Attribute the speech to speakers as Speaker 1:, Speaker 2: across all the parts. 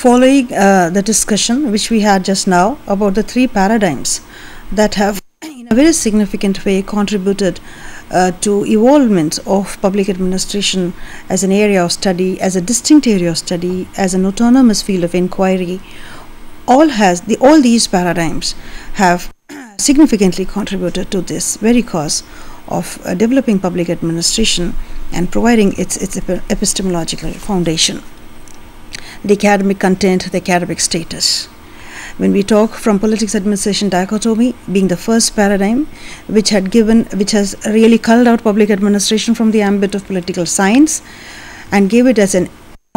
Speaker 1: Following the discussion which we had just now about the three paradigms that have in a very significant way contributed to evolvement of public administration as an area of study, as a distinct area of study, as an autonomous field of inquiry, all these paradigms have significantly contributed to this very cause of developing public administration and providing its epistemological foundation. The academic content, the academic status. When we talk from politics administration dichotomy being the first paradigm which has really culled out public administration from the ambit of political science and gave it as an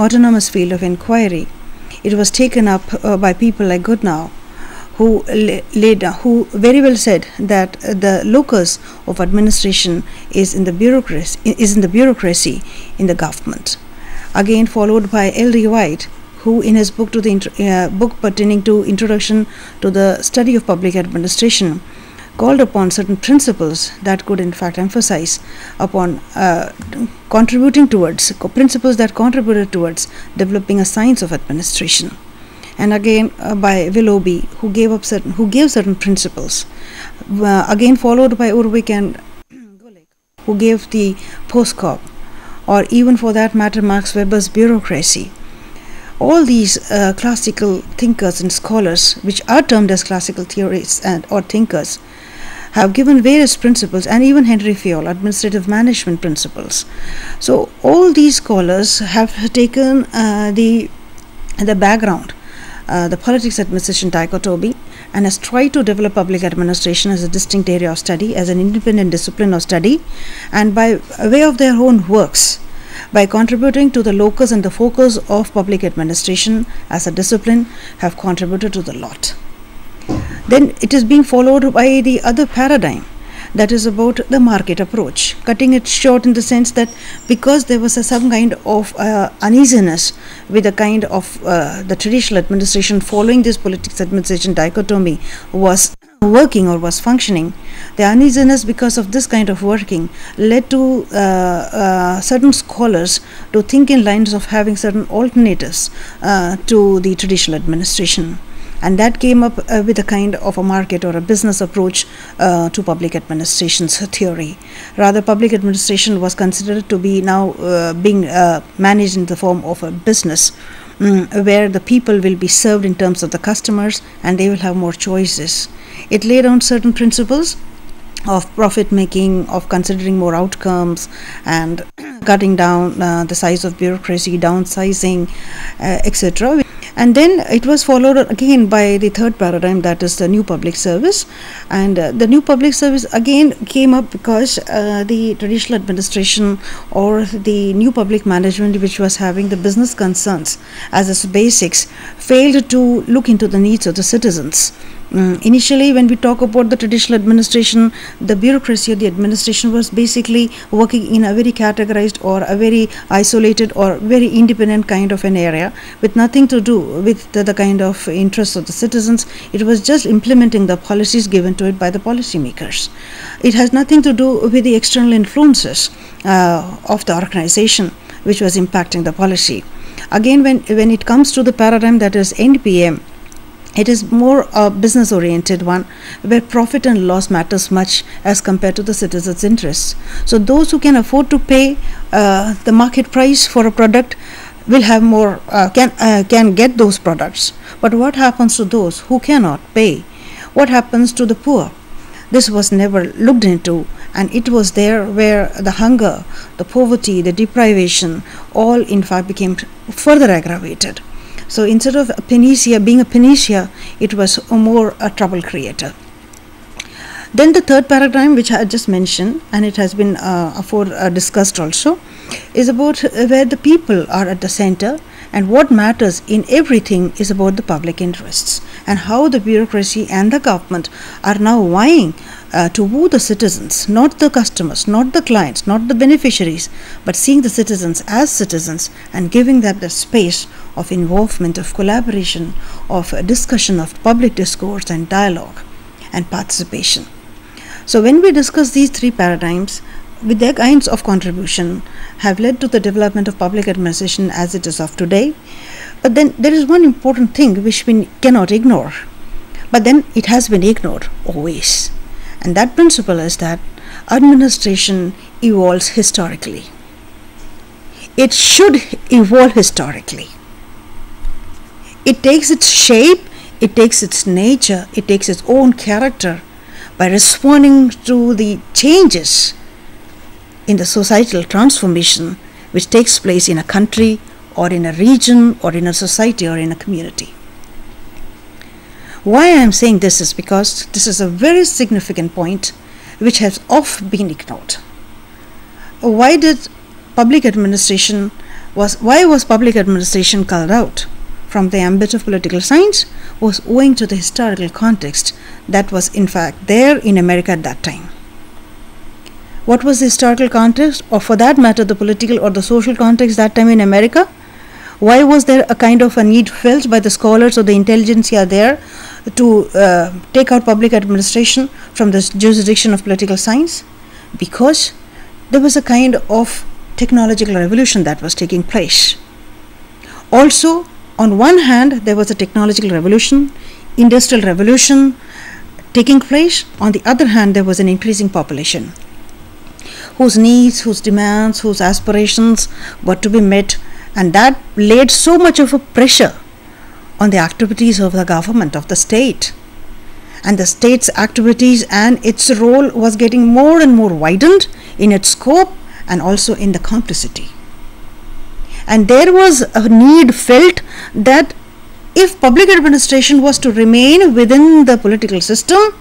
Speaker 1: autonomous field of inquiry, it was taken up by people like Goodnow, who very well said that the locus of administration is in the bureaucracy in the government. Again followed by L.D. White, who in his book book pertaining to Introduction to the Study of Public Administration called upon certain principles that could in fact emphasize upon principles that contributed towards developing a science of administration. And again by Willoughby, who gave certain principles, again followed by Urwick and Gulick, who gave the post-corp, or even for that matter Max Weber's bureaucracy. All these classical thinkers and scholars, which are termed as classical theorists or thinkers, have given various principles, and even Henry Fayol, administrative management principles. So all these scholars have taken the background, the politics administration dichotomy, and has tried to develop public administration as a distinct area of study, as an independent discipline of study, and by way of their own works, by contributing to the locus and the focus of public administration as a discipline, have contributed to the lot. Then it is being followed by the other paradigm, that is about the market approach, cutting it short in the sense that because there was some kind of uneasiness with the kind of the traditional administration following this politics administration dichotomy was working or was functioning, the uneasiness because of this kind of working led to certain scholars to think in lines of having certain alternatives to the traditional administration. And that came up with a kind of a market or a business approach to public administration's theory. Rather, public administration was considered to be now being managed in the form of a business, where the people will be served in terms of the customers and they will have more choices. It laid down certain principles of profit making, of considering more outcomes, and cutting down the size of bureaucracy, downsizing, etc. And then it was followed again by the third paradigm, that is the new public service. And the new public service again came up because the traditional administration or the new public management, which was having the business concerns as its basics, failed to look into the needs of the citizens. Initially, when we talk about the traditional administration, the bureaucracy of the administration was basically working in a very categorized or a very isolated or very independent kind of an area with nothing to do with the kind of interests of the citizens. It was just implementing the policies given to it by the policymakers. It has nothing to do with the external influences of the organization which was impacting the policy. Again, when it comes to the paradigm that is NPM, it is more a business-oriented one, where profit and loss matters much as compared to the citizens' interests. So those who can afford to pay the market price for a product will have more, can get those products. But what happens to those who cannot pay? What happens to the poor? This was never looked into, and it was there where the hunger, the poverty, the deprivation, all in fact became further aggravated. So instead of being a panacea, it was more a trouble creator. Then the third paradigm, which I just mentioned, and it has been discussed also, is about where the people are at the center, and what matters in everything is about the public interests, and how the bureaucracy and the government are now vying to woo the citizens, not the customers, not the clients, not the beneficiaries, but seeing the citizens as citizens and giving them the space of involvement, of collaboration, of discussion, of public discourse and dialogue and participation. So when we discuss these three paradigms, with their kinds of contribution have led to the development of public administration as it is of today. But then there is one important thing which we cannot ignore, but then it has been ignored always, and that principle is that administration evolves historically. It should evolve historically. It takes its shape, it takes its nature, it takes its own character by responding to the changes in the societal transformation which takes place in a country or in a region or in a society or in a community. Why I am saying this is because this is a very significant point which has often been ignored. Why was public administration called out from the ambit of political science was owing to the historical context that was in fact there in America at that time. What was the historical context, or for that matter the political or the social context that time in America? Why was there a kind of a need felt by the scholars or the intelligentsia there to take out public administration from the jurisdiction of political science? Because there was a kind of technological revolution that was taking place. Also, on one hand, there was a technological revolution, industrial revolution taking place. On the other hand, there was an increasing population whose needs, whose demands, whose aspirations were to be met, and that laid so much of a pressure on the activities of the government, of the state. And the state's activities and its role was getting more and more widened in its scope and also in the complexity. And there was a need felt that if public administration was to remain within the political system,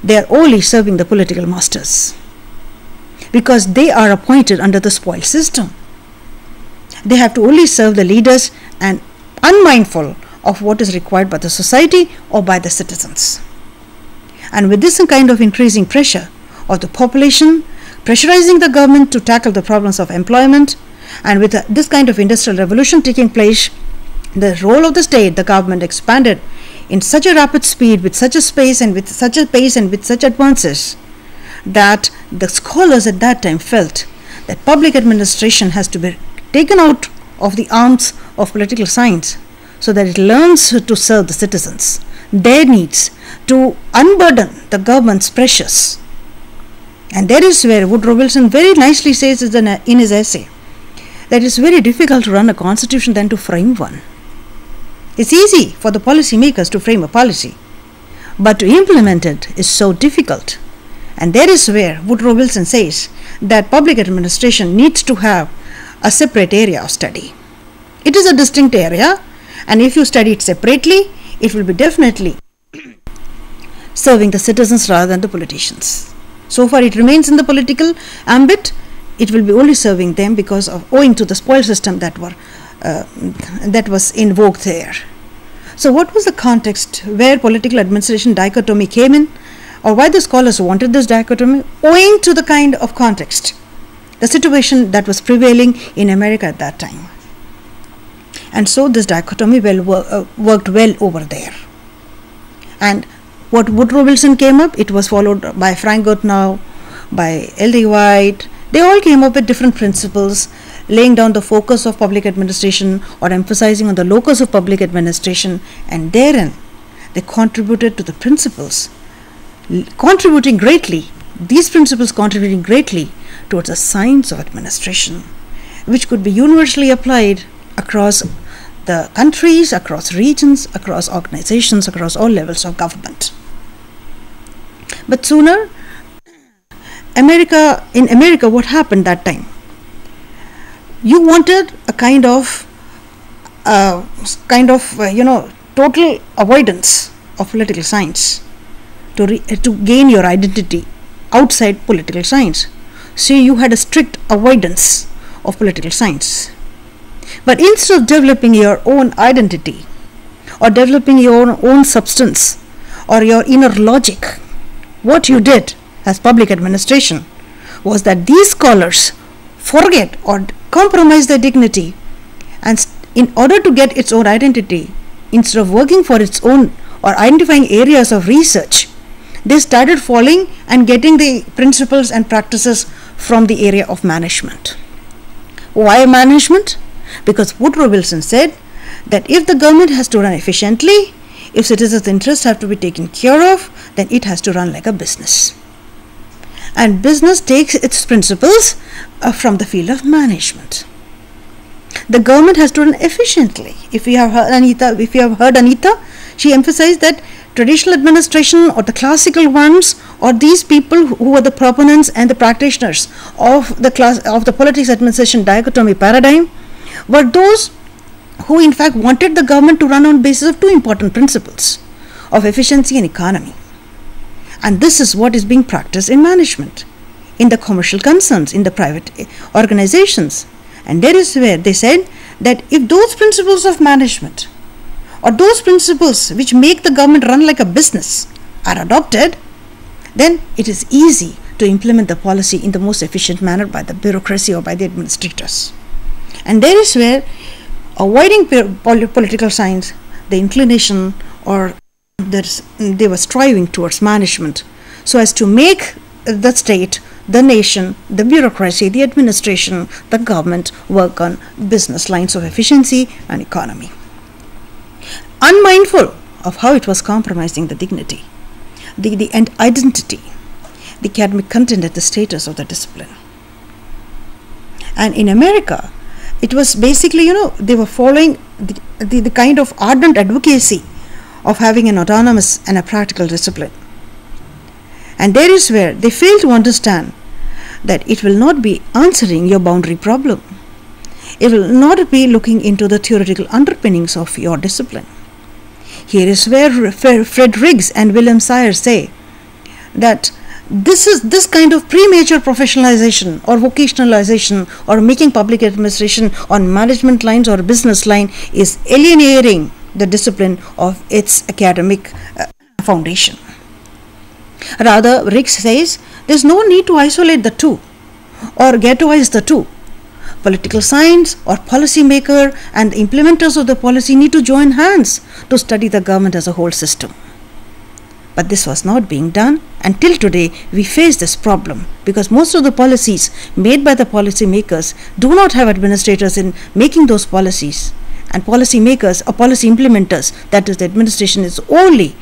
Speaker 1: they are only serving the political masters, because they are appointed under the spoil system. They have to only serve the leaders and unmindful of what is required by the society or by the citizens. And with this kind of increasing pressure of the population, pressurizing the government to tackle the problems of employment, and with this kind of industrial revolution taking place, the role of the state, the government, expanded in such a rapid speed, with such a space and with such a pace and with such advances, that the scholars at that time felt that public administration has to be taken out of the arms of political science so that it learns to serve the citizens, their needs, to unburden the government's pressures. And there is where Woodrow Wilson very nicely says in his essay that it's very difficult to run a constitution than to frame one. It's easy for the policy makers to frame a policy, but to implement it is so difficult. And there is where Woodrow Wilson says that public administration needs to have a separate area of study. It is a distinct area, and if you study it separately, it will be definitely serving the citizens rather than the politicians. So far it remains in the political ambit, it will be only serving them because of owing to the spoil system that was in vogue there. So what was the context where political administration dichotomy came in, or why the scholars wanted this dichotomy? Owing to the kind of context, the situation that was prevailing in America at that time. And so this dichotomy worked well over there. And what Woodrow Wilson came up, it was followed by Frank Gottnow, by L.D. White. They all came up with different principles, laying down the focus of public administration or emphasizing on the locus of public administration, and therein they contributed to the principles, contributing greatly towards a science of administration, which could be universally applied across the countries, across regions, across organizations, across all levels of government. But sooner, in America, what happened that time? You wanted a kind of total avoidance of political science to gain your identity outside political science. So you had a strict avoidance of political science. But instead of developing your own identity or developing your own substance or your inner logic, what you did as public administration was that these scholars forget or compromise their dignity, and in order to get its own identity, instead of working for its own or identifying areas of research, they started following and getting the principles and practices from the area of management. Why management? Because Woodrow Wilson said that if the government has to run efficiently, if citizens' interests have to be taken care of, then it has to run like a business. And business takes its principles from the field of management. The government has to run efficiently. If you have heard Anita, she emphasized that traditional administration, or the classical ones, or these people who were the proponents and the practitioners of the politics administration dichotomy paradigm, were those who in fact wanted the government to run on basis of two important principles of efficiency and economy. And this is what is being practiced in management, in the commercial concerns, in the private organizations. And there is where they said that if those principles of management, or those principles which make the government run like a business, are adopted, then it is easy to implement the policy in the most efficient manner by the bureaucracy or by the administrators. And there is where, avoiding political science, the inclination or they were striving towards management, so as to make the state, the nation, the bureaucracy, the administration, the government work on business lines of efficiency and economy, unmindful of how it was compromising the dignity, the identity, the academic content, and the status of the discipline. And in America, it was basically, they were following the kind of ardent advocacy of having an autonomous and a practical discipline. And there is where they fail to understand that it will not be answering your boundary problem. It will not be looking into the theoretical underpinnings of your discipline. Here is where Fred Riggs and William Sire say that this kind of premature professionalization or vocationalization or making public administration on management lines or business line is alienating the discipline of its academic foundation. Rather, Riggs says there's no need to isolate the two or ghettoize the two. Political science or policymaker and the implementers of the policy need to join hands to study the government as a whole system. But this was not being done. Until today, we face this problem because most of the policies made by the policymakers do not have administrators in making those policies. And policymakers or policy implementers, that is the administration, is only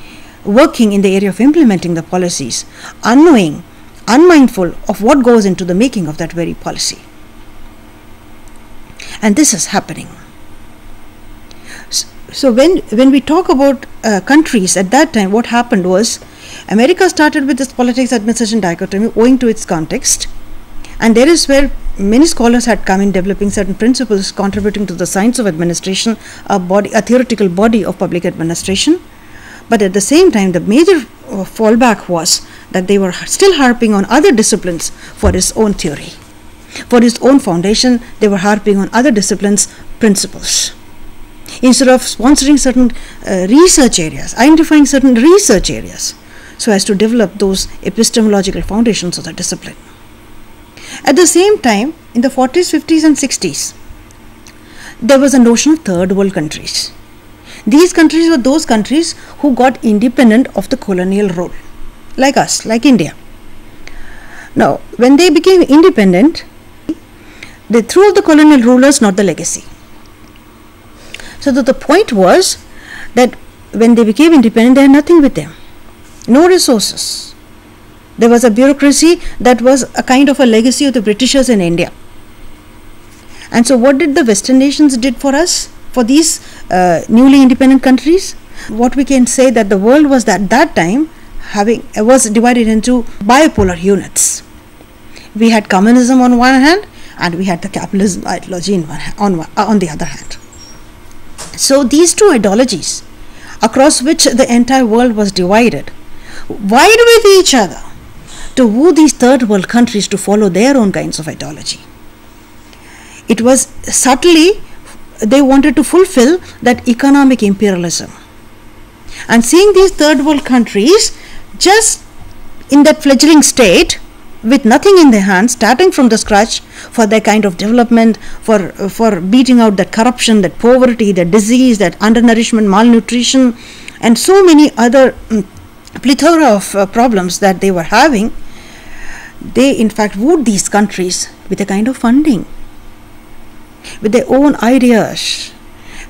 Speaker 1: working in the area of implementing the policies, unknowing, unmindful of what goes into the making of that very policy. And this is happening. So when we talk about countries at that time, what happened was America started with this politics administration dichotomy owing to its context, and there is where many scholars had come in developing certain principles contributing to the science of administration, a theoretical body of public administration. But at the same time, the major fallback was that they were still harping on other disciplines for its own theory. For its own foundation, they were harping on other disciplines' principles. Instead of sponsoring certain research areas, identifying certain research areas, so as to develop those epistemological foundations of the discipline. At the same time, in the 40s, 50s and 60s, there was a notion of third world countries. These countries were those countries who got independent of the colonial rule, like us, like India. Now, when they became independent, they threw the colonial rulers, not the legacy. So the point was that when they became independent, they had nothing with them, no resources. There was a bureaucracy that was a kind of a legacy of the Britishers in India. And so what did the Western nations did for us, for these newly independent countries? What we can say that the world was at that time was divided into bipolar units. We had communism on one hand, and we had the capitalism ideology on the other hand. So these two ideologies, across which the entire world was divided, vied with each other to woo these third world countries to follow their own kinds of ideology. It was subtly they wanted to fulfill that economic imperialism. And seeing these third world countries just in that fledgling state, with nothing in their hands, starting from the scratch for their kind of development, for beating out that corruption, that poverty, that disease, that undernourishment, malnutrition, and so many other plethora of problems that they were having, they in fact wooed these countries with a kind of funding, with their own ideas,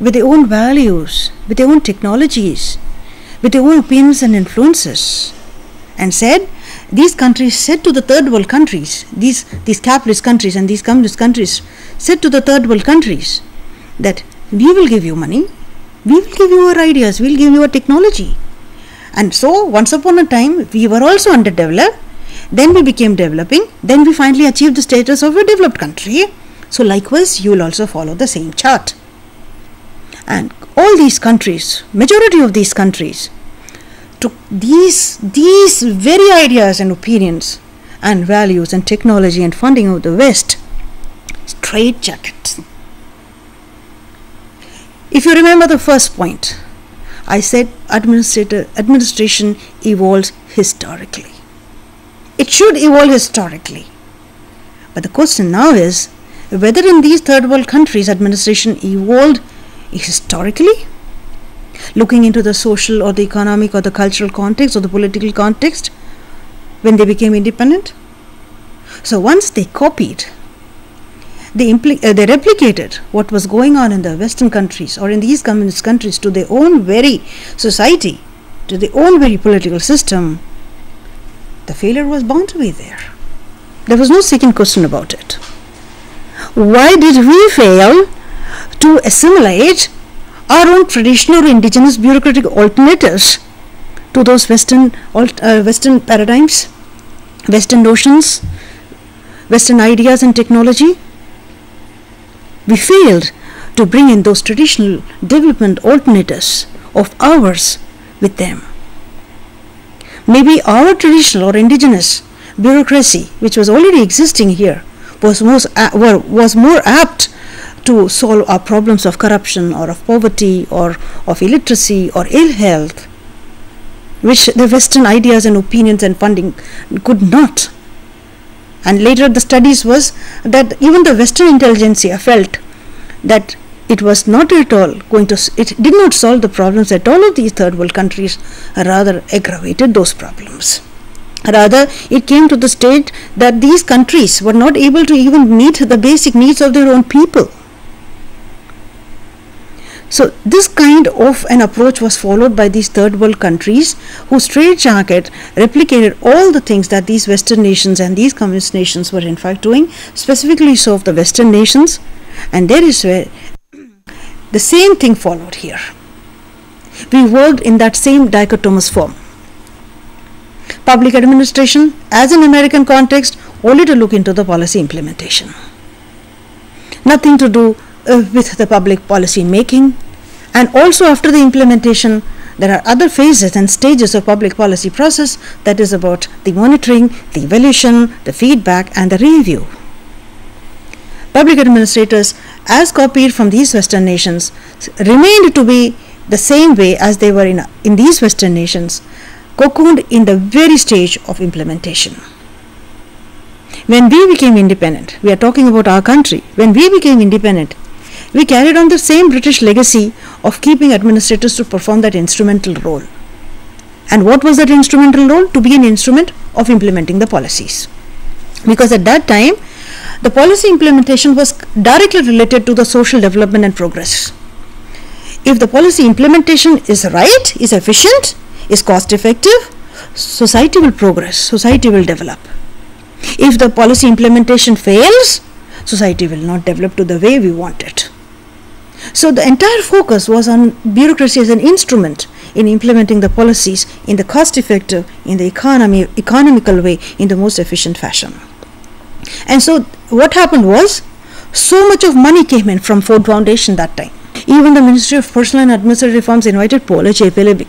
Speaker 1: with their own values, with their own technologies, with their own opinions and influences, and said, these countries said to the third world countries, these capitalist countries and these communist countries said to the third world countries that we will give you money, we will give you our ideas, we will give you our technology. And so once upon a time we were also underdeveloped, then we became developing, then we finally achieved the status of a developed country. So likewise you will also follow the same chart. And all these countries, majority of these countries, took these very ideas and opinions and values and technology and funding of the West straight jacket. If you remember the first point, I said administration evolves historically. It should evolve historically. But the question now is whether in these third world countries administration evolved historically, looking into the social or the economic or the cultural context or the political context when they became independent. So once they copied, they replicated what was going on in the Western countries or in these communist countries to their own very society, to their own very political system, the failure was bound to be there. There was no second question about it. Why did we fail to assimilate our own traditional or indigenous bureaucratic alternatives to those Western paradigms, Western notions, Western ideas and technology? We failed to bring in those traditional development alternatives of ours with them. Maybe our traditional or indigenous bureaucracy, which was already existing here, was more apt to solve our problems of corruption or of poverty or of illiteracy or ill health, which the Western ideas and opinions and funding could not. And later the studies was that even the Western intelligentsia felt that it was not at all it did not solve the problems at all of these third world countries, rather aggravated those problems. Rather, it came to the state that these countries were not able to even meet the basic needs of their own people. So this kind of an approach was followed by these third world countries, who straitjacket replicated all the things that these Western nations and these communist nations were in fact doing, specifically so of the Western nations. And there is where the same thing followed here. We worked in that same dichotomous form. Public administration, as in American context, only to look into the policy implementation. Nothing to do with the public policy making. And also after the implementation, there are other phases and stages of public policy process, that is about the monitoring, the evaluation, the feedback and the review. Public administrators, as copied from these Western nations, remained to be the same way as they were in these Western nations, cocooned in the very stage of implementation. When we became independent, we are talking about our country, when we became independent, we carried on the same British legacy of keeping administrators to perform that instrumental role. And what was that instrumental role? To be an instrument of implementing the policies. Because at that time, the policy implementation was directly related to the social development and progress. If the policy implementation is right, is efficient, is cost effective, society will progress, society will develop. If the policy implementation fails, society will not develop to the way we want it. So the entire focus was on bureaucracy as an instrument in implementing the policies in the cost effective, in the economical way, in the most efficient fashion. And so what happened was, so much of money came in from Ford Foundation that time. Even the Ministry of Personal and Administrative Reforms invited Paul H. Epelebi.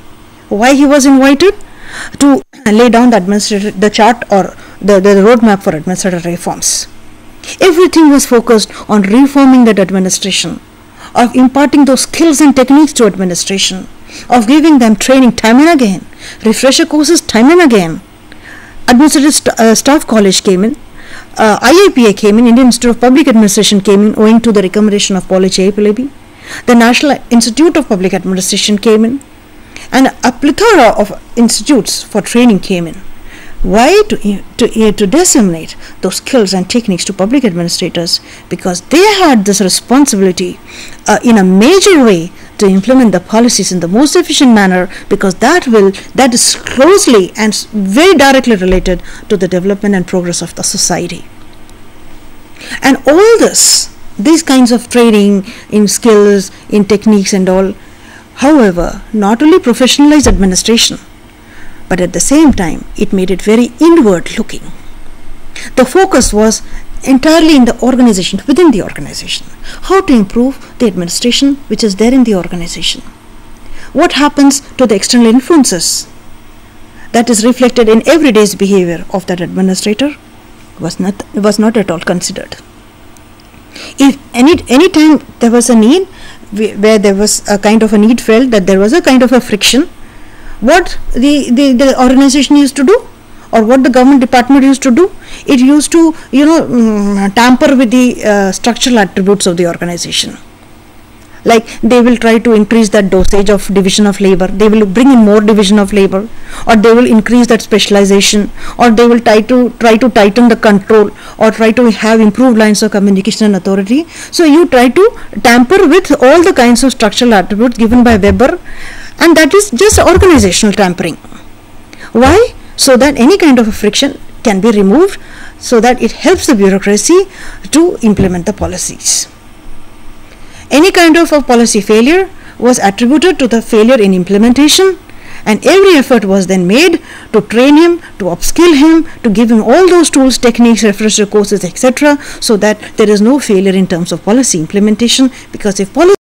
Speaker 1: Why he was invited? To lay down the chart or the roadmap for administrative reforms. Everything was focused on reforming that administration, of imparting those skills and techniques to administration, of giving them training time and again, refresher courses time and again. Administrative Staff College came in, IIPA came in, Indian Institute of Public Administration came in owing to the recommendation of Paul H. Epelebi. The National Institute of Public Administration came in, and a plethora of institutes for training came in. Why? To disseminate those skills and techniques to public administrators, because they had this responsibility in a major way to implement the policies in the most efficient manner, because that is closely and very directly related to the development and progress of the society. And all these kinds of training in skills, in techniques and all, however, not only professionalized administration, but at the same time it made it very inward looking. The focus was entirely in the organization, within the organization. How to improve the administration which is there in the organization. What happens to the external influences that is reflected in everyday's behavior of that administrator was not at all considered. If any time there was a need, where there was a kind of a need felt, that there was a kind of a friction, what the organization used to do, or what the government department used to do, it used to tamper with the structural attributes of the organization. Like they will try to increase that dosage of division of labor, they will bring in more division of labor, or they will increase that specialization, or they will try to tighten the control, or try to have improved lines of communication and authority. So you try to tamper with all the kinds of structural attributes given by Weber, and that is just organizational tampering. Why? So that any kind of a friction can be removed, so that it helps the bureaucracy to implement the policies. Any kind of a policy failure was attributed to the failure in implementation, and every effort was then made to train him, to upskill him, to give him all those tools, techniques, refresher courses, etc., so that there is no failure in terms of policy implementation. Because if policy